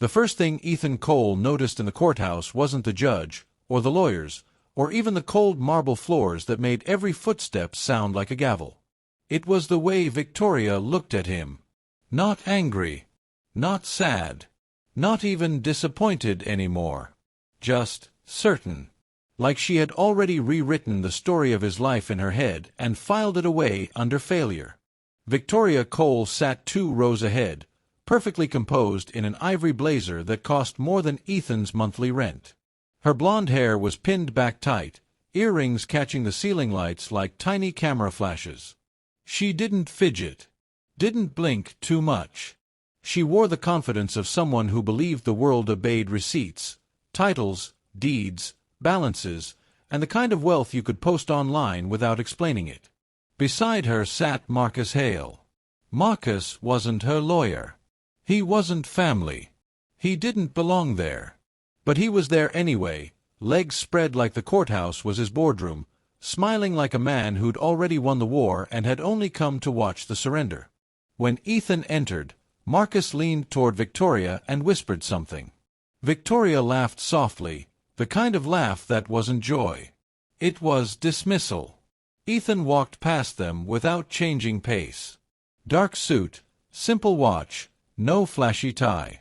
The first thing Ethan Cole noticed in the courthouse wasn't the judge, or the lawyers, or even the cold marble floors that made every footstep sound like a gavel. It was the way Victoria looked at him. Not angry. Not sad. Not even disappointed anymore. Just certain. Like she had already rewritten the story of his life in her head and filed it away under failure. Victoria Cole sat 2 rows ahead, perfectly composed in an ivory blazer that cost more than Ethan's monthly rent. Her blonde hair was pinned back tight, earrings catching the ceiling lights like tiny camera flashes. She didn't fidget. Didn't blink too much. She wore the confidence of someone who believed the world obeyed receipts, titles, deeds, balances, and the kind of wealth you could post online without explaining it. Beside her sat Marcus Hale. Marcus wasn't her lawyer. He wasn't family. He didn't belong there. But he was there anyway, legs spread like the courthouse was his boardroom, smiling like a man who'd already won the war and had only come to watch the surrender. When Ethan entered, Marcus leaned toward Victoria and whispered something. Victoria laughed softly, the kind of laugh that wasn't joy. It was dismissal. Ethan walked past them without changing pace. Dark suit, simple watch, no flashy tie.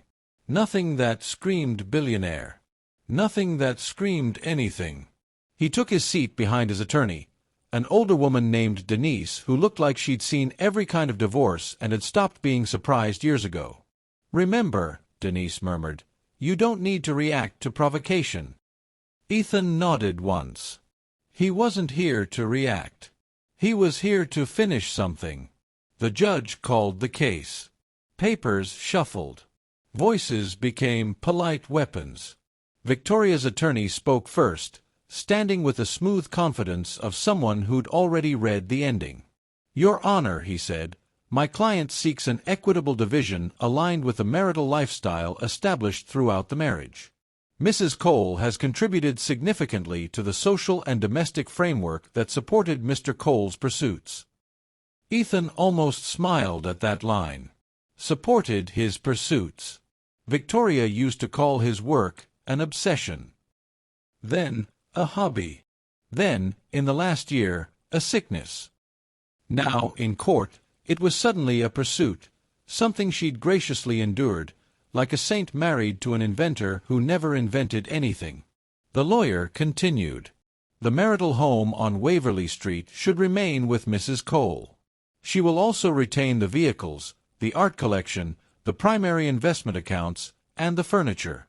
Nothing that screamed billionaire. Nothing that screamed anything. He took his seat behind his attorney, an older woman named Denise who looked like she'd seen every kind of divorce and had stopped being surprised years ago. "Remember," Denise murmured, "you don't need to react to provocation." Ethan nodded once. He wasn't here to react. He was here to finish something. The judge called the case. Papers shuffled. Voices became polite weapons. Victoria's attorney spoke first, standing with the smooth confidence of someone who'd already read the ending. "Your Honor," he said, "my client seeks an equitable division aligned with the marital lifestyle established throughout the marriage. Mrs. Cole has contributed significantly to the social and domestic framework that supported Mr. Cole's pursuits." Ethan almost smiled at that line. Supported his pursuits. Victoria used to call his work an obsession. Then, a hobby. Then, in the last year, a sickness. Now, in court, it was suddenly a pursuit, something she'd graciously endured, like a saint married to an inventor who never invented anything. The lawyer continued. The marital home on Waverly Street should remain with Mrs. Cole. She will also retain the vehicles, the art collection, the primary investment accounts, and the furniture.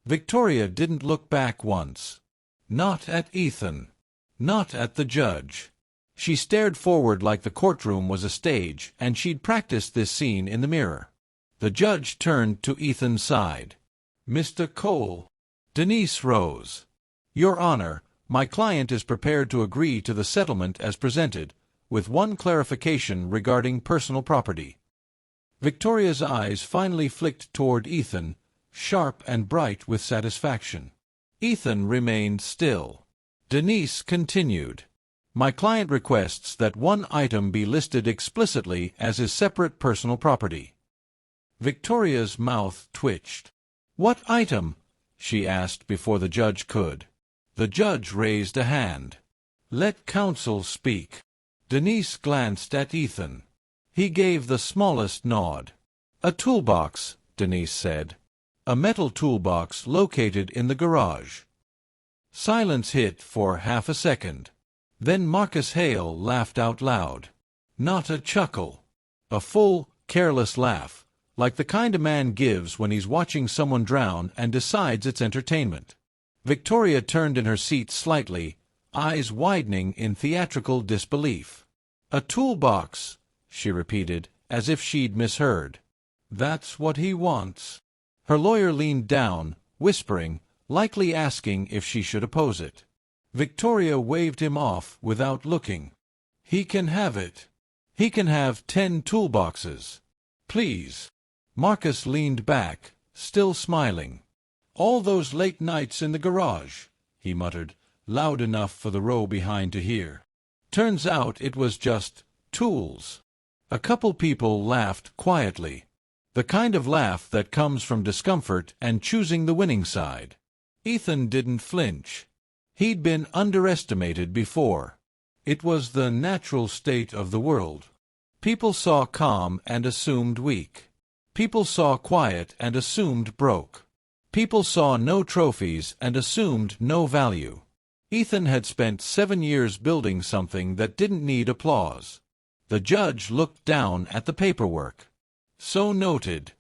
Victoria didn't look back once. Not at Ethan. Not at the judge. She stared forward like the courtroom was a stage and she'd practiced this scene in the mirror. The judge turned to Ethan's side. "Mr. Cole." Denise rose. "Your Honor, my client is prepared to agree to the settlement as presented, with one clarification regarding personal property." Victoria's eyes finally flicked toward Ethan, sharp and bright with satisfaction. Ethan remained still. Denise continued. "My client requests that one item be listed explicitly as his separate personal property." Victoria's mouth twitched. "What item?" she asked before the judge could. The judge raised a hand. "Let counsel speak." Denise glanced at Ethan. He gave the smallest nod. "A toolbox," Denise said. "A metal toolbox located in the garage." Silence hit for half a second. Then Marcus Hale laughed out loud. Not a chuckle. A full, careless laugh, like the kind a man gives when he's watching someone drown and decides it's entertainment. Victoria turned in her seat slightly, eyes widening in theatrical disbelief. "A toolbox," she repeated, as if she'd misheard. "That's what he wants." Her lawyer leaned down, whispering, likely asking if she should oppose it. Victoria waved him off without looking. "He can have it. He can have 10 toolboxes. Please." Marcus leaned back, still smiling. "All those late nights in the garage," he muttered, loud enough for the row behind to hear. "Turns out it was just tools." A couple people laughed quietly. The kind of laugh that comes from discomfort and choosing the winning side. Ethan didn't flinch. He'd been underestimated before. It was the natural state of the world. People saw calm and assumed weak. People saw quiet and assumed broke. People saw no trophies and assumed no value. Ethan had spent 7 years building something that didn't need applause. The judge looked down at the paperwork. So noted.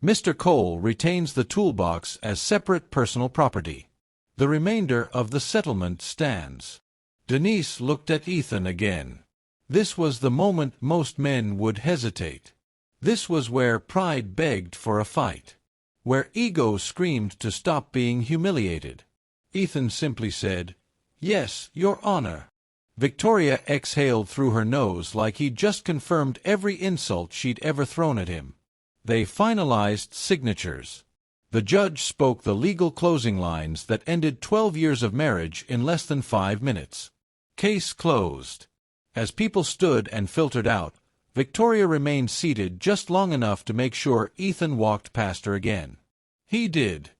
Mr. Cole retains the toolbox as separate personal property. The remainder of the settlement stands. Denise looked at Ethan again. This was the moment most men would hesitate. This was where pride begged for a fight. Where ego screamed to stop being humiliated. Ethan simply said, "Yes, Your Honor." Victoria exhaled through her nose like he'd just confirmed every insult she'd ever thrown at him. They finalized signatures. The judge spoke the legal closing lines that ended 12 years of marriage in less than 5 minutes. Case closed. As people stood and filtered out, Victoria remained seated just long enough to make sure Ethan walked past her again. He did.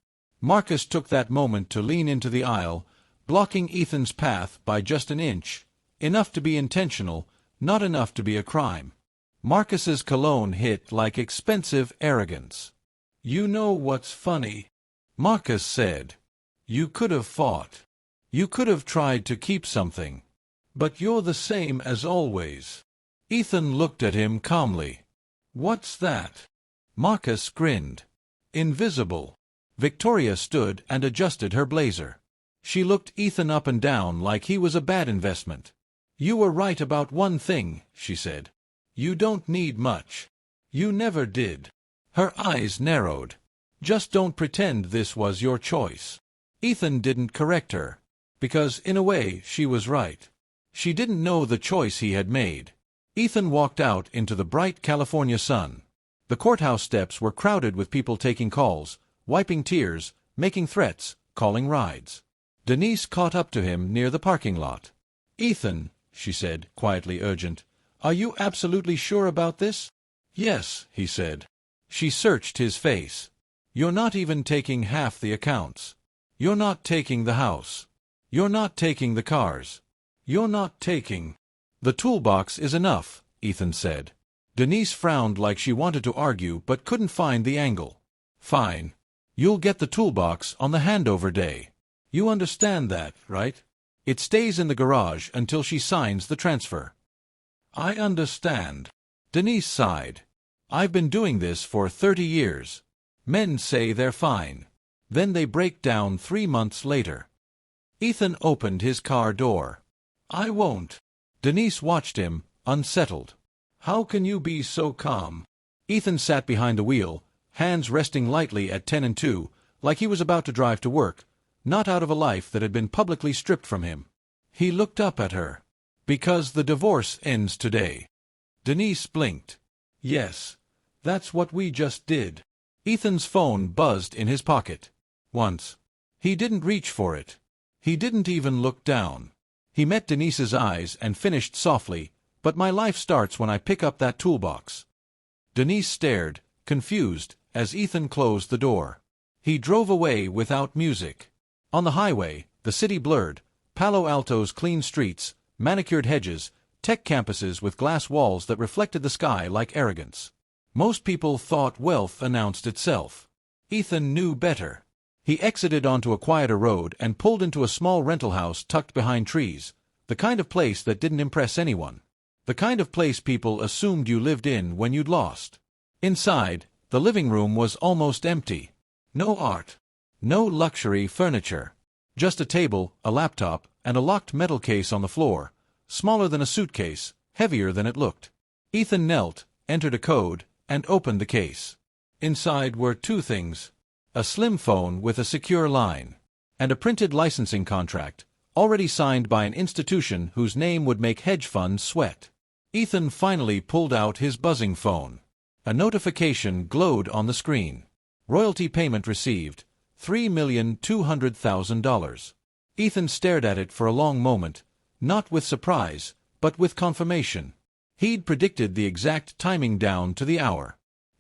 Marcus took that moment to lean into the aisle, blocking Ethan's path by just an inch, enough to be intentional, not enough to be a crime. Marcus's cologne hit like expensive arrogance. "You know what's funny?" Marcus said. "You could have fought. You could have tried to keep something. But you're the same as always." Ethan looked at him calmly. "What's that?" Marcus grinned. "Invisible." Victoria stood and adjusted her blazer. She looked Ethan up and down like he was a bad investment. "You were right about one thing," she said. "You don't need much. You never did." Her eyes narrowed. "Just don't pretend this was your choice." Ethan didn't correct her, because in a way she was right. She didn't know the choice he had made. Ethan walked out into the bright California sun. The courthouse steps were crowded with people taking calls, wiping tears, making threats, calling rides. Denise caught up to him near the parking lot. "Ethan," she said, quietly urgent, "are you absolutely sure about this?" "Yes," he said. She searched his face. "You're not even taking half the accounts. You're not taking the house. You're not taking the cars. You're not taking—" "The toolbox is enough," Ethan said. Denise frowned like she wanted to argue but couldn't find the angle. "Fine. You'll get the toolbox on the handover day. You understand that, right? It stays in the garage until she signs the transfer." "I understand." Denise sighed. "I've been doing this for 30 years. Men say they're fine. Then they break down 3 months later." Ethan opened his car door. "I won't." Denise watched him, unsettled. "How can you be so calm?" Ethan sat behind the wheel, hands resting lightly at 10 and 2, like he was about to drive to work, not out of a life that had been publicly stripped from him. He looked up at her. "Because the divorce ends today." Denise blinked. "Yes, that's what we just did." Ethan's phone buzzed in his pocket. Once. He didn't reach for it. He didn't even look down. He met Denise's eyes and finished softly, "But my life starts when I pick up that toolbox." Denise stared, confused, as Ethan closed the door. He drove away without music. On the highway, the city blurred, Palo Alto's clean streets, manicured hedges, tech campuses with glass walls that reflected the sky like arrogance. Most people thought wealth announced itself. Ethan knew better. He exited onto a quieter road and pulled into a small rental house tucked behind trees, the kind of place that didn't impress anyone. The kind of place people assumed you lived in when you'd lost. Inside, the living room was almost empty. No art. No luxury furniture. Just a table, a laptop, and a locked metal case on the floor, smaller than a suitcase, heavier than it looked. Ethan knelt, entered a code, and opened the case. Inside were 2 things: a slim phone with a secure line, and a printed licensing contract, already signed by an institution whose name would make hedge funds sweat. Ethan finally pulled out his buzzing phone. A notification glowed on the screen. Royalty payment received, $3,200,000. Ethan stared at it for a long moment, not with surprise, but with confirmation. He'd predicted the exact timing down to the hour.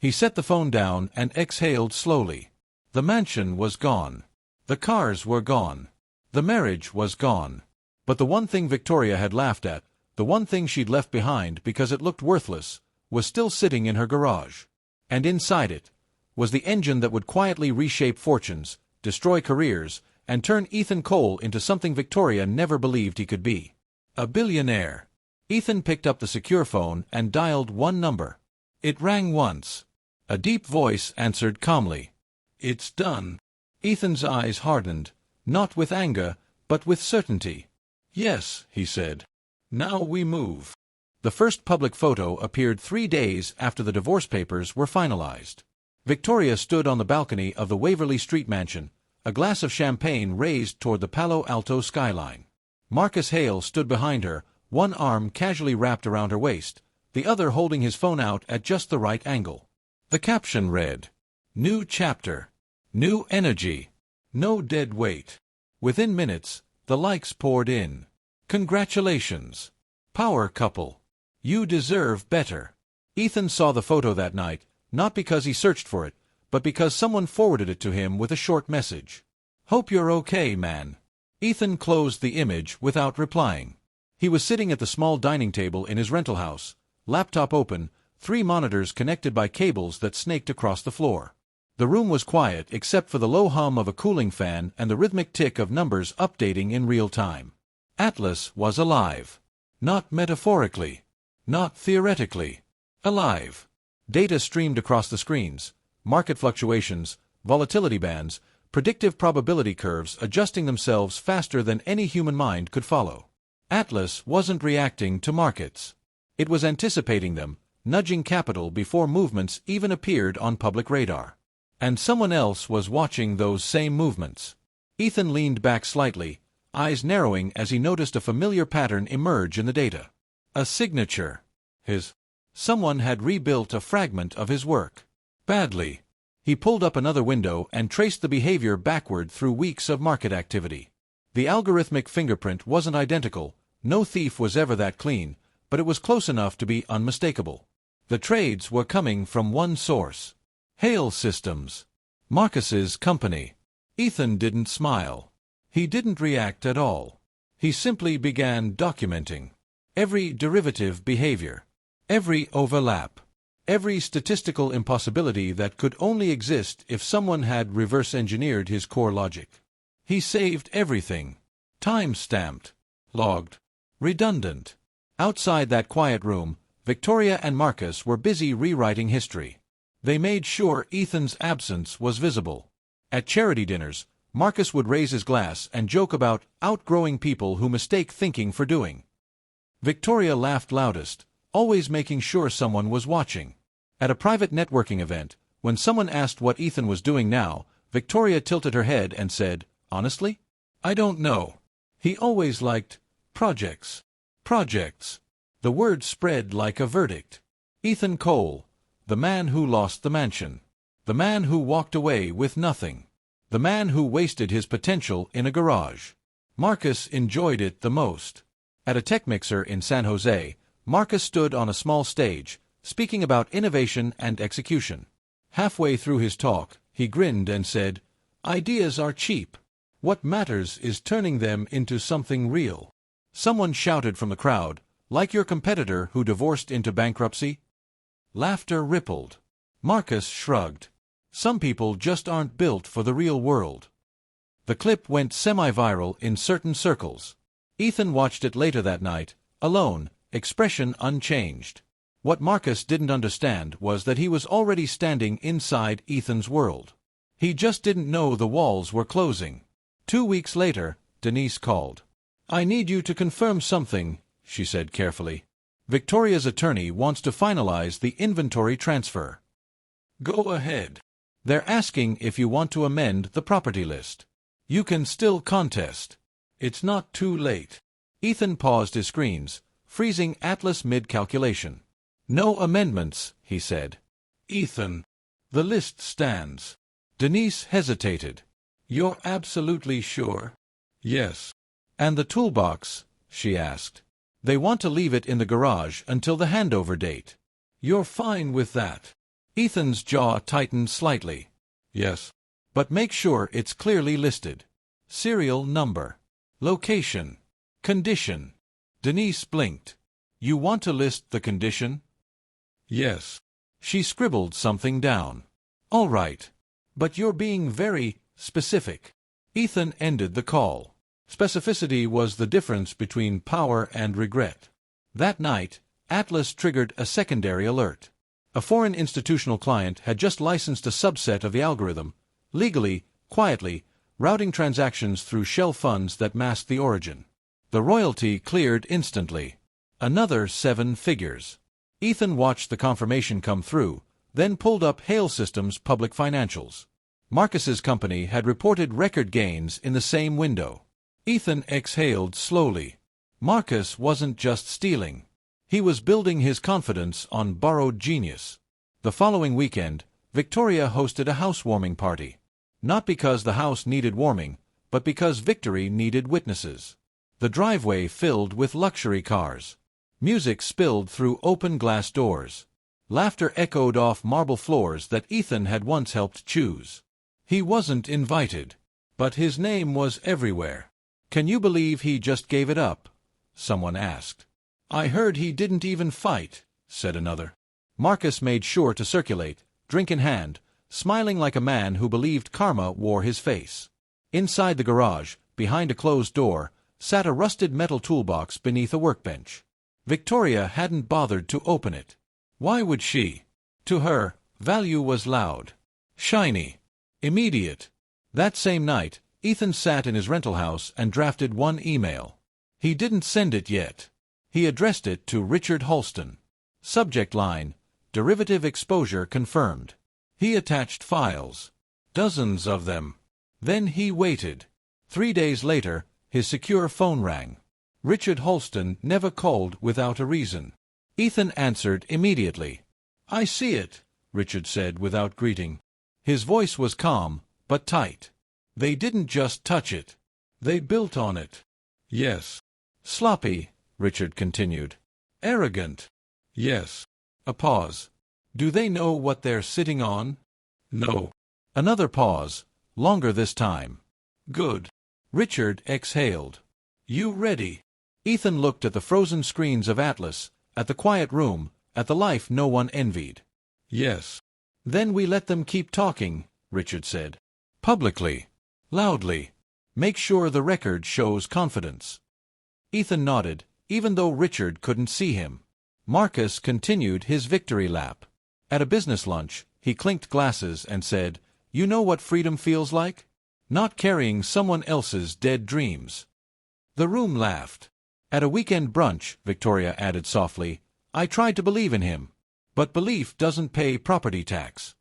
He set the phone down and exhaled slowly. The mansion was gone. The cars were gone. The marriage was gone. But the one thing Victoria had laughed at, the one thing she'd left behind because it looked worthless, was still sitting in her garage. And inside it was the engine that would quietly reshape fortunes, destroy careers, and turn Ethan Cole into something Victoria never believed he could be. A billionaire. Ethan picked up the secure phone and dialed one number. It rang once. A deep voice answered calmly. "It's done." Ethan's eyes hardened, not with anger, but with certainty. "Yes," he said. "Now we move." The first public photo appeared 3 days after the divorce papers were finalized. Victoria stood on the balcony of the Waverly Street mansion, a glass of champagne raised toward the Palo Alto skyline. Marcus Hale stood behind her, one arm casually wrapped around her waist, the other holding his phone out at just the right angle. The caption read, "New chapter. New energy. No dead weight." Within minutes, the likes poured in. "Congratulations. Power couple. You deserve better." Ethan saw the photo that night, not because he searched for it, but because someone forwarded it to him with a short message. "Hope you're okay, man." Ethan closed the image without replying. He was sitting at the small dining table in his rental house, laptop open, 3 monitors connected by cables that snaked across the floor. The room was quiet except for the low hum of a cooling fan and the rhythmic tick of numbers updating in real time. Atlas was alive. Not metaphorically. Not theoretically. Alive. Data streamed across the screens. Market fluctuations, volatility bands, predictive probability curves adjusting themselves faster than any human mind could follow. Atlas wasn't reacting to markets. It was anticipating them, nudging capital before movements even appeared on public radar. And someone else was watching those same movements. Ethan leaned back slightly, eyes narrowing as he noticed a familiar pattern emerge in the data. A signature. Someone had rebuilt a fragment of his work. Badly. He pulled up another window and traced the behavior backward through weeks of market activity. The algorithmic fingerprint wasn't identical, no thief was ever that clean, but it was close enough to be unmistakable. The trades were coming from one source. Hale Systems. Marcus's company. Ethan didn't smile. He didn't react at all. He simply began documenting every derivative behavior, every overlap, every statistical impossibility that could only exist if someone had reverse-engineered his core logic. He saved everything. Time-stamped. Logged. Redundant. Outside that quiet room, Victoria and Marcus were busy rewriting history. They made sure Ethan's absence was visible. At charity dinners, Marcus would raise his glass and joke about outgrowing people who mistake thinking for doing. Victoria laughed loudest, always making sure someone was watching. At a private networking event, when someone asked what Ethan was doing now, Victoria tilted her head and said, "Honestly? I don't know. He always liked projects." Projects. The word spread like a verdict. Ethan Cole, the man who lost the mansion. The man who walked away with nothing. The man who wasted his potential in a garage. Marcus enjoyed it the most. At a tech mixer in San Jose, Marcus stood on a small stage, speaking about innovation and execution. Halfway through his talk, he grinned and said, "Ideas are cheap. What matters is turning them into something real." Someone shouted from the crowd, "Like your competitor who divorced into bankruptcy?" Laughter rippled. Marcus shrugged. Some people just aren't built for the real world. The clip went semi-viral in certain circles. Ethan watched it later that night, alone, expression unchanged. What Marcus didn't understand was that he was already standing inside Ethan's world. He just didn't know the walls were closing. 2 weeks later, Denise called. "I need you to confirm something," she said carefully. "Victoria's attorney wants to finalize the inventory transfer." "Go ahead. They're asking if you want to amend the property list. You can still contest. It's not too late." Ethan paused his screens, freezing Atlas mid-calculation. "No amendments," he said. "Ethan, the list stands." Denise hesitated. "You're absolutely sure?" "Yes." "And the toolbox?" she asked. "They want to leave it in the garage until the handover date." "You're fine with that?" Ethan's jaw tightened slightly. Yes. But make sure it's clearly listed. Serial number. Location. Condition. Denise blinked. You want to list the condition? Yes. She scribbled something down. All right. But you're being very specific. Ethan ended the call. Specificity was the difference between power and regret. That night, Atlas triggered a secondary alert. A foreign institutional client had just licensed a subset of the algorithm, legally, quietly, routing transactions through shell funds that masked the origin. The royalty cleared instantly. Another 7 figures. Ethan watched the confirmation come through, then pulled up Hale Systems' public financials. Marcus's company had reported record gains in the same window. Ethan exhaled slowly. Marcus wasn't just stealing. He was building his confidence on borrowed genius. The following weekend, Victoria hosted a housewarming party. Not because the house needed warming, but because victory needed witnesses. The driveway filled with luxury cars. Music spilled through open glass doors. Laughter echoed off marble floors that Ethan had once helped choose. He wasn't invited, but his name was everywhere. Can you believe he just gave it up? Someone asked. I heard he didn't even fight, said another. Marcus made sure to circulate, drink in hand, smiling like a man who believed karma wore his face. Inside the garage, behind a closed door, sat a rusted metal toolbox beneath a workbench. Victoria hadn't bothered to open it. Why would she? To her, value was loud, shiny, immediate. That same night, Ethan sat in his rental house and drafted one email. He didn't send it yet. He addressed it to Richard Halston. Subject line, Derivative exposure confirmed. He attached files. Dozens of them. Then he waited. 3 days later, his secure phone rang. Richard Halston never called without a reason. Ethan answered immediately. I see it, Richard said without greeting. His voice was calm, but tight. They didn't just touch it. They built on it. Yes. Sloppy, Richard continued. Arrogant. Yes. A pause. Do they know what they're sitting on? No. Another pause, longer this time. Good. Richard exhaled. You ready? Ethan looked at the frozen screens of Atlas, at the quiet room, at the life no one envied. Yes. Then we let them keep talking, Richard said. Publicly. Loudly. Make sure the record shows confidence. Ethan nodded, even though Richard couldn't see him. Marcus continued his victory lap. At a business lunch, he clinked glasses and said, You know what freedom feels like? Not carrying someone else's dead dreams. The room laughed. At a weekend brunch, Victoria added softly, I tried to believe in him. But belief doesn't pay property tax.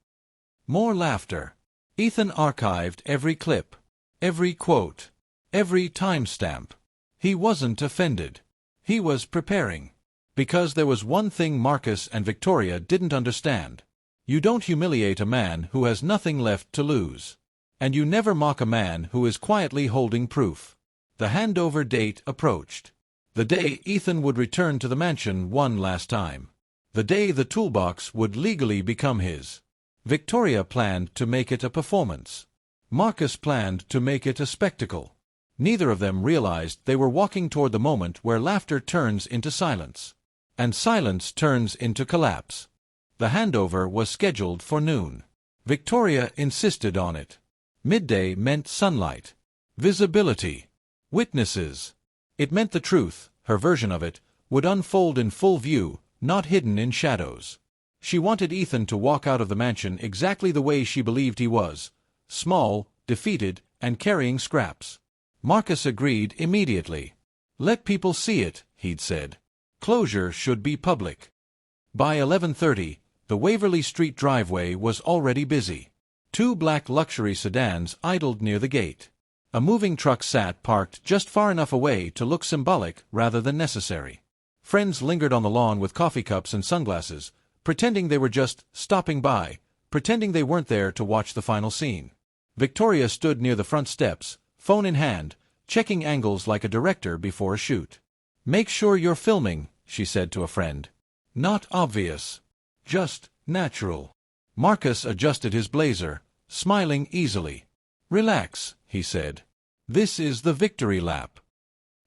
More laughter. Ethan archived every clip, every quote, every timestamp. He wasn't offended. He was preparing. Because there was one thing Marcus and Victoria didn't understand. You don't humiliate a man who has nothing left to lose. And you never mock a man who is quietly holding proof. The handover date approached. The day Ethan would return to the mansion one last time. The day the toolbox would legally become his. Victoria planned to make it a performance. Marcus planned to make it a spectacle. Neither of them realized they were walking toward the moment where laughter turns into silence. And silence turns into collapse. The handover was scheduled for noon. Victoria insisted on it. Midday meant sunlight. Visibility. Witnesses. It meant the truth, her version of it, would unfold in full view, not hidden in shadows. She wanted Ethan to walk out of the mansion exactly the way she believed he was, small, defeated, and carrying scraps. Marcus agreed immediately. Let people see it, he'd said. Closure should be public. By 11:30, the Waverly Street driveway was already busy. 2 black luxury sedans idled near the gate. A moving truck sat parked just far enough away to look symbolic rather than necessary. Friends lingered on the lawn with coffee cups and sunglasses, pretending they were just stopping by, pretending they weren't there to watch the final scene. Victoria stood near the front steps, phone in hand, checking angles like a director before a shoot. Make sure you're filming, she said to a friend. Not obvious. Just natural. Marcus adjusted his blazer, smiling easily. "Relax," he said. "This is the victory lap."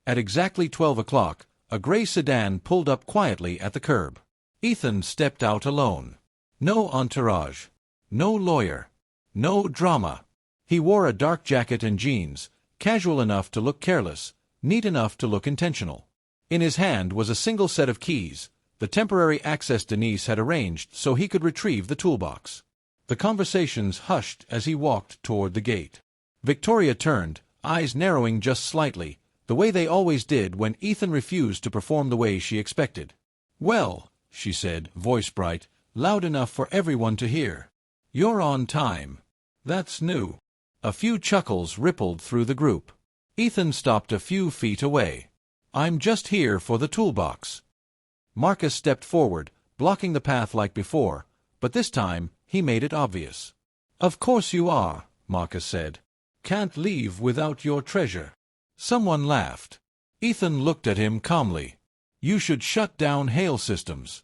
At exactly 12 o'clock, a gray sedan pulled up quietly at the curb. Ethan stepped out alone. No entourage. No lawyer. No drama. He wore a dark jacket and jeans, casual enough to look careless, neat enough to look intentional. In his hand was a single set of keys, the temporary access Denise had arranged so he could retrieve the toolbox. The conversations hushed as he walked toward the gate. Victoria turned, eyes narrowing just slightly, the way they always did when Ethan refused to perform the way she expected. "Well," she said, voice bright, loud enough for everyone to hear. "You're on time. That's new." A few chuckles rippled through the group. Ethan stopped a few feet away. "I'm just here for the toolbox." Marcus stepped forward, blocking the path like before, but this time he made it obvious. "Of course you are," Marcus said. "Can't leave without your treasure." Someone laughed. Ethan looked at him calmly. "You should shut down hail systems."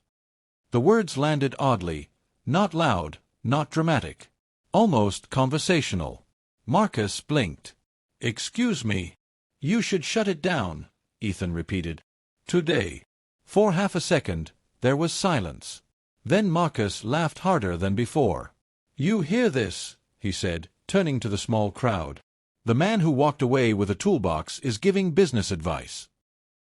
The words landed oddly, not loud, not dramatic. Almost conversational. Marcus blinked. "Excuse me." "You should shut it down," Ethan repeated. "Today." For half a second, there was silence. Then Marcus laughed harder than before. "You hear this?" he said, turning to the small crowd. "The man who walked away with a toolbox is giving business advice."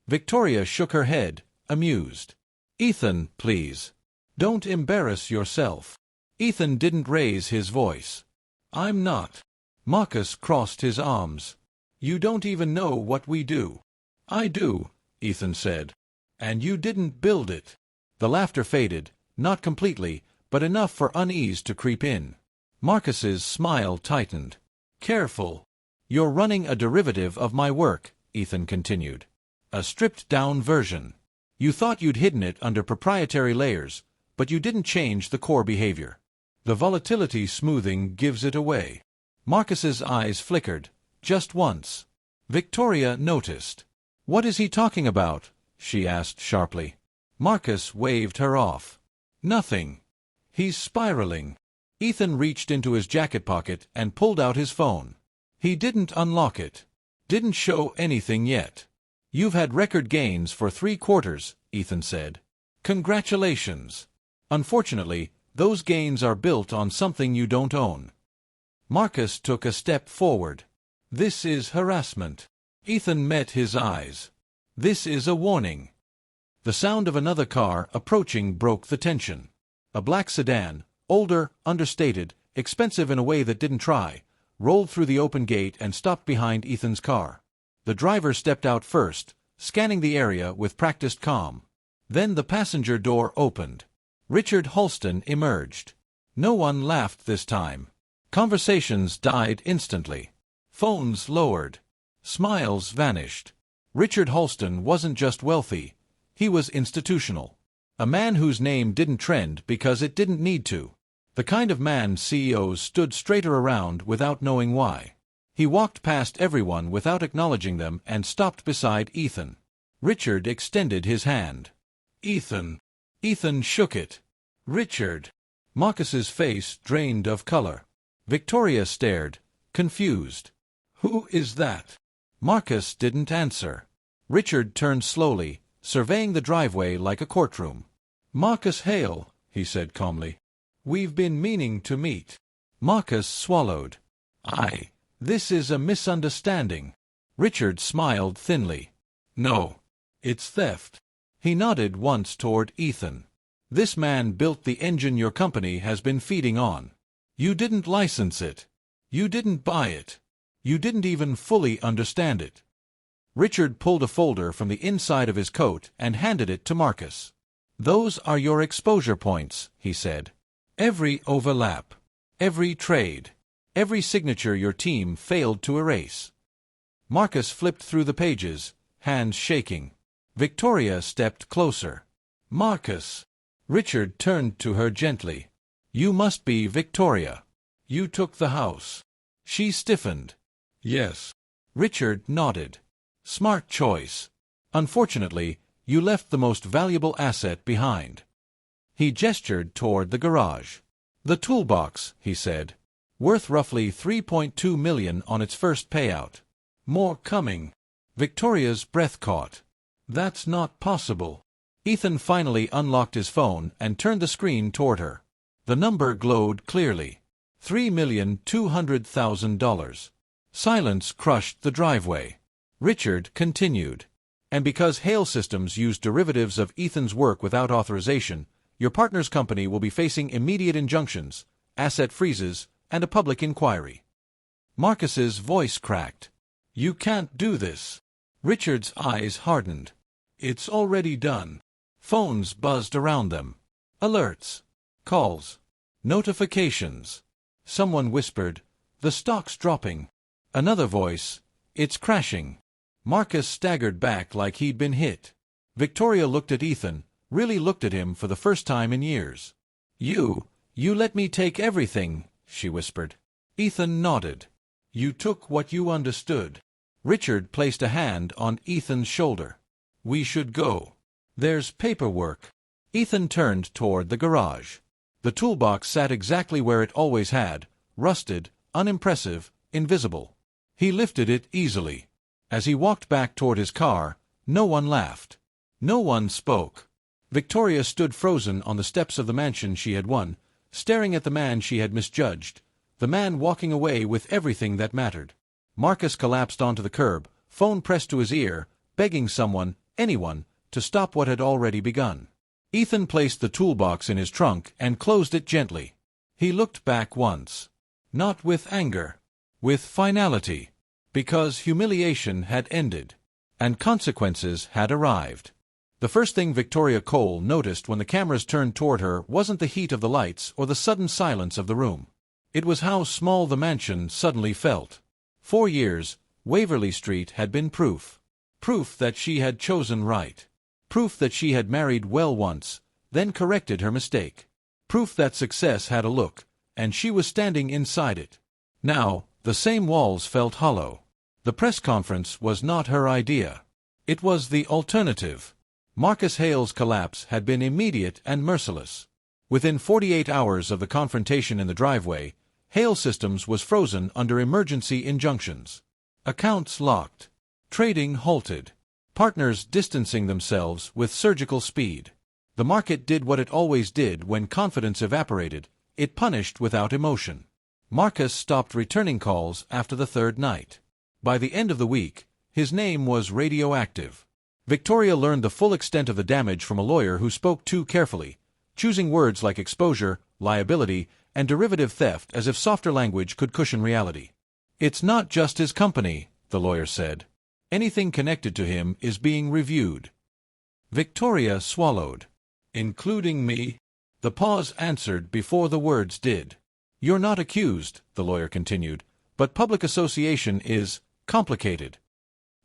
Victoria shook her head, amused. "Ethan, please. Don't embarrass yourself." Ethan didn't raise his voice. "I'm not." Marcus crossed his arms. "You don't even know what we do." "I do," Ethan said. "And you didn't build it." The laughter faded, not completely, but enough for unease to creep in. Marcus's smile tightened. "Careful. You're running a derivative of my work," Ethan continued. "A stripped-down version. You thought you'd hidden it under proprietary layers, but you didn't change the core behavior. The volatility smoothing gives it away." Marcus's eyes flickered, just once. Victoria noticed. "What is he talking about?" she asked sharply. Marcus waved her off. "Nothing. He's spiraling." Ethan reached into his jacket pocket and pulled out his phone. He didn't unlock it. "Didn't show anything yet." "You've had record gains for 3 quarters, Ethan said. "Congratulations. Unfortunately, those gains are built on something you don't own." Marcus took a step forward. "This is harassment." Ethan met his eyes. "This is a warning." The sound of another car approaching broke the tension. A black sedan, older, understated, expensive in a way that didn't try, rolled through the open gate and stopped behind Ethan's car. The driver stepped out first, scanning the area with practiced calm. Then the passenger door opened. Richard Halston emerged. No one laughed this time. Conversations died instantly. Phones lowered. Smiles vanished. Richard Halston wasn't just wealthy. He was institutional. A man whose name didn't trend because it didn't need to. The kind of man CEOs stood straighter around without knowing why. He walked past everyone without acknowledging them and stopped beside Ethan. Richard extended his hand. "Ethan." Ethan shook it. "Richard." Marcus's face drained of color. Victoria stared, confused. "Who is that?" Marcus didn't answer. Richard turned slowly, surveying the driveway like a courtroom. "Marcus Hale," he said calmly. "We've been meaning to meet." Marcus swallowed. This is a misunderstanding." Richard smiled thinly. "No. It's theft." He nodded once toward Ethan. "This man built the engine your company has been feeding on. You didn't license it. You didn't buy it. You didn't even fully understand it." Richard pulled a folder from the inside of his coat and handed it to Marcus. "Those are your exposure points," he said. "Every overlap. Every trade. Every signature your team failed to erase." Marcus flipped through the pages, hands shaking. Victoria stepped closer. "Marcus." Richard turned to her gently. "You must be Victoria. You took the house." She stiffened. "Yes." Richard nodded. "Smart choice. Unfortunately, you left the most valuable asset behind." He gestured toward the garage. "The Toolbox," he said. "Worth roughly $3.2 million on its first payout. More coming." Victoria's breath caught. "That's not possible." Ethan finally unlocked his phone and turned the screen toward her. The number glowed clearly. $3,200,000. Silence crushed the driveway. Richard continued. "And because Hale Systems used derivatives of Ethan's work without authorization, your partner's company will be facing immediate injunctions, asset freezes, and a public inquiry." Marcus's voice cracked. "You can't do this." Richard's eyes hardened. "It's already done." Phones buzzed around them. Alerts. Calls. Notifications. Someone whispered, "The stock's dropping." Another voice, "It's crashing." Marcus staggered back like he'd been hit. Victoria looked at Ethan, really looked at him for the first time in years. You let me take everything," she whispered. Ethan nodded. "You took what you understood." Richard placed a hand on Ethan's shoulder. "We should go. There's paperwork." Ethan turned toward the garage. The toolbox sat exactly where it always had, rusted, unimpressive, invisible. He lifted it easily. As he walked back toward his car, no one laughed. No one spoke. Victoria stood frozen on the steps of the mansion she had won, staring at the man she had misjudged, the man walking away with everything that mattered. Marcus collapsed onto the curb, phone pressed to his ear, begging someone, anyone, to stop what had already begun. Ethan placed the toolbox in his trunk and closed it gently. He looked back once. Not with anger. With finality. Because humiliation had ended. And consequences had arrived. The first thing Victoria Cole noticed when the cameras turned toward her wasn't the heat of the lights or the sudden silence of the room. It was how small the mansion suddenly felt. 4 years, Waverly Street had been proof. Proof that she had chosen right. Proof that she had married well once, then corrected her mistake. Proof that success had a look, and she was standing inside it. Now, the same walls felt hollow. The press conference was not her idea. It was the alternative. Marcus Hale's collapse had been immediate and merciless. Within 48 hours of the confrontation in the driveway, Hale Systems was frozen under emergency injunctions. Accounts locked. Trading halted. Partners distancing themselves with surgical speed. The market did what it always did when confidence evaporated. It punished without emotion. Marcus stopped returning calls after the third night. By the end of the week, his name was radioactive. Victoria learned the full extent of the damage from a lawyer who spoke too carefully, choosing words like exposure, liability, and derivative theft as if softer language could cushion reality. "It's not just his company," the lawyer said. "Anything connected to him is being reviewed." Victoria swallowed. "Including me?" The pause answered before the words did. "You're not accused," the lawyer continued, "but public association is complicated."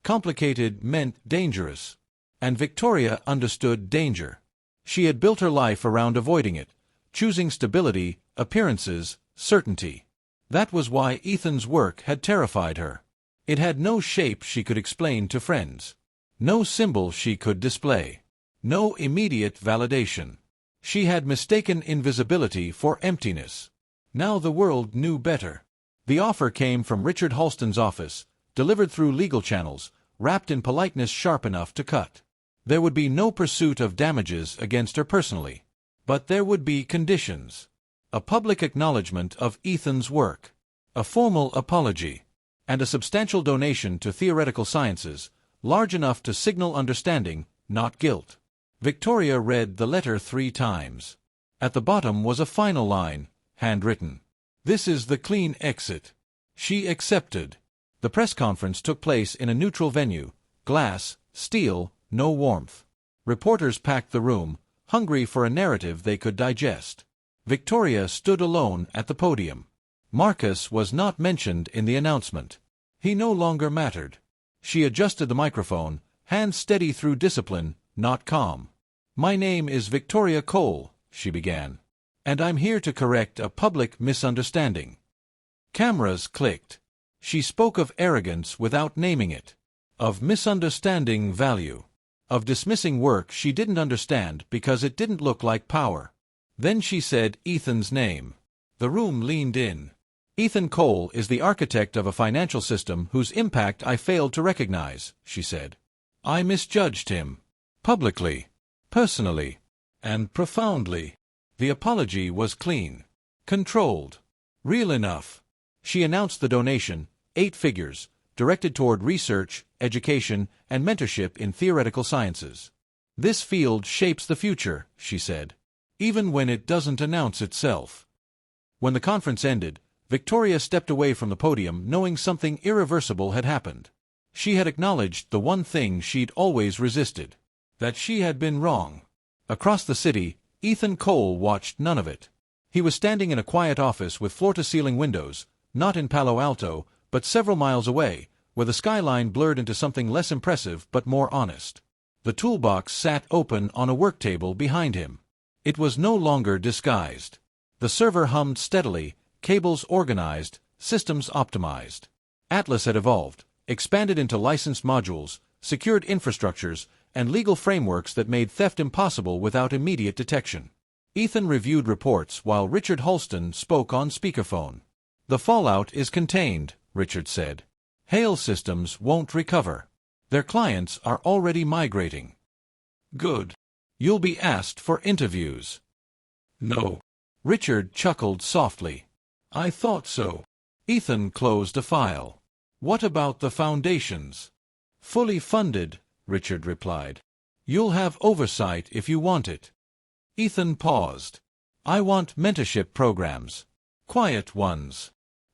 Complicated meant dangerous. And Victoria understood danger. She had built her life around avoiding it, choosing stability, appearances, certainty. That was why Ethan's work had terrified her. It had no shape she could explain to friends. No symbol she could display. No immediate validation. She had mistaken invisibility for emptiness. Now the world knew better. The offer came from Richard Halston's office, delivered through legal channels, wrapped in politeness sharp enough to cut. There would be no pursuit of damages against her personally. But there would be conditions. A public acknowledgement of Ethan's work. A formal apology. And a substantial donation to theoretical sciences, large enough to signal understanding, not guilt. Victoria read the letter 3 times. At the bottom was a final line, handwritten. "This is the clean exit." She accepted. The press conference took place in a neutral venue, glass, steel, no warmth. Reporters packed the room, hungry for a narrative they could digest. Victoria stood alone at the podium. Marcus was not mentioned in the announcement. He no longer mattered. She adjusted the microphone, hands steady through discipline, not calm. "My name is Victoria Cole," she began. "And I'm here to correct a public misunderstanding." Cameras clicked. She spoke of arrogance without naming it. Of misunderstanding value. Of dismissing work she didn't understand because it didn't look like power. Then she said Ethan's name. The room leaned in. "Ethan Cole is the architect of a financial system whose impact I failed to recognize," she said. "I misjudged him. Publicly, personally, and profoundly." The apology was clean, controlled, real enough. She announced the donation, 8 figures, directed toward research, education, and mentorship in theoretical sciences. "This field shapes the future," she said, "even when it doesn't announce itself." When the conference ended, Victoria stepped away from the podium knowing something irreversible had happened. She had acknowledged the one thing she'd always resisted, that she had been wrong. Across the city, Ethan Cole watched none of it. He was standing in a quiet office with floor-to-ceiling windows, not in Palo Alto, but several miles away, where the skyline blurred into something less impressive but more honest. The toolbox sat open on a work table behind him. It was no longer disguised. The server hummed steadily, cables organized, systems optimized. Atlas had evolved, expanded into licensed modules, secured infrastructures, and legal frameworks that made theft impossible without immediate detection. Ethan reviewed reports while Richard Halston spoke on speakerphone. "The fallout is contained," Richard said. "Hail systems won't recover. Their clients are already migrating." "Good. You'll be asked for interviews." "No." Richard chuckled softly. "I thought so." Ethan closed a file. "What about the foundations?" "Fully funded," Richard replied. "You'll have oversight if you want it." Ethan paused. "I want mentorship programs. Quiet ones."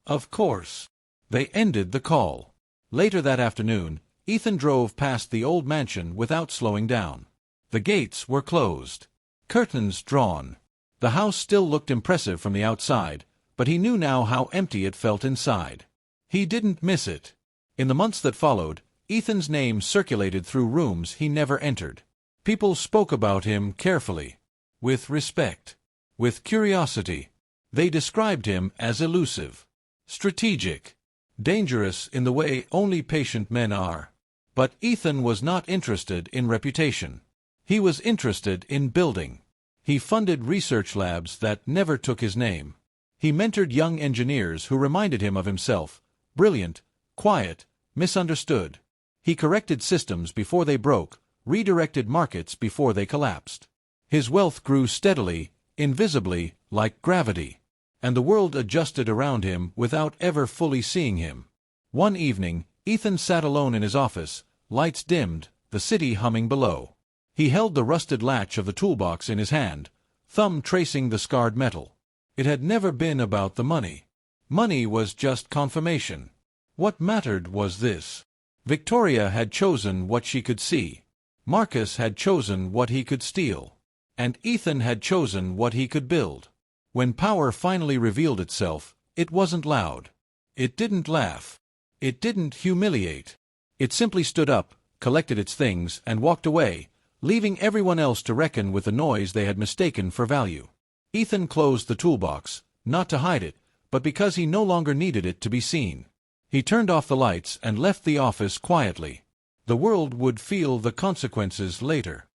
"Of course." They ended the call. Later that afternoon, Ethan drove past the old mansion without slowing down. The gates were closed. Curtains drawn. The house still looked impressive from the outside, but he knew now how empty it felt inside. He didn't miss it. In the months that followed, Ethan's name circulated through rooms he never entered. People spoke about him carefully, with respect, with curiosity. They described him as elusive, strategic, dangerous in the way only patient men are. But Ethan was not interested in reputation. He was interested in building. He funded research labs that never took his name. He mentored young engineers who reminded him of himself, brilliant, quiet, misunderstood. He corrected systems before they broke, redirected markets before they collapsed. His wealth grew steadily, invisibly, like gravity, and the world adjusted around him without ever fully seeing him. One evening, Ethan sat alone in his office, lights dimmed, the city humming below. He held the rusted latch of the toolbox in his hand, thumb tracing the scarred metal. It had never been about the money. Money was just confirmation. What mattered was this. Victoria had chosen what she could see. Marcus had chosen what he could steal. And Ethan had chosen what he could build. When power finally revealed itself, it wasn't loud. It didn't laugh. It didn't humiliate. It simply stood up, collected its things, and walked away, leaving everyone else to reckon with the noise they had mistaken for value. Ethan closed the toolbox, not to hide it, but because he no longer needed it to be seen. He turned off the lights and left the office quietly. The world would feel the consequences later.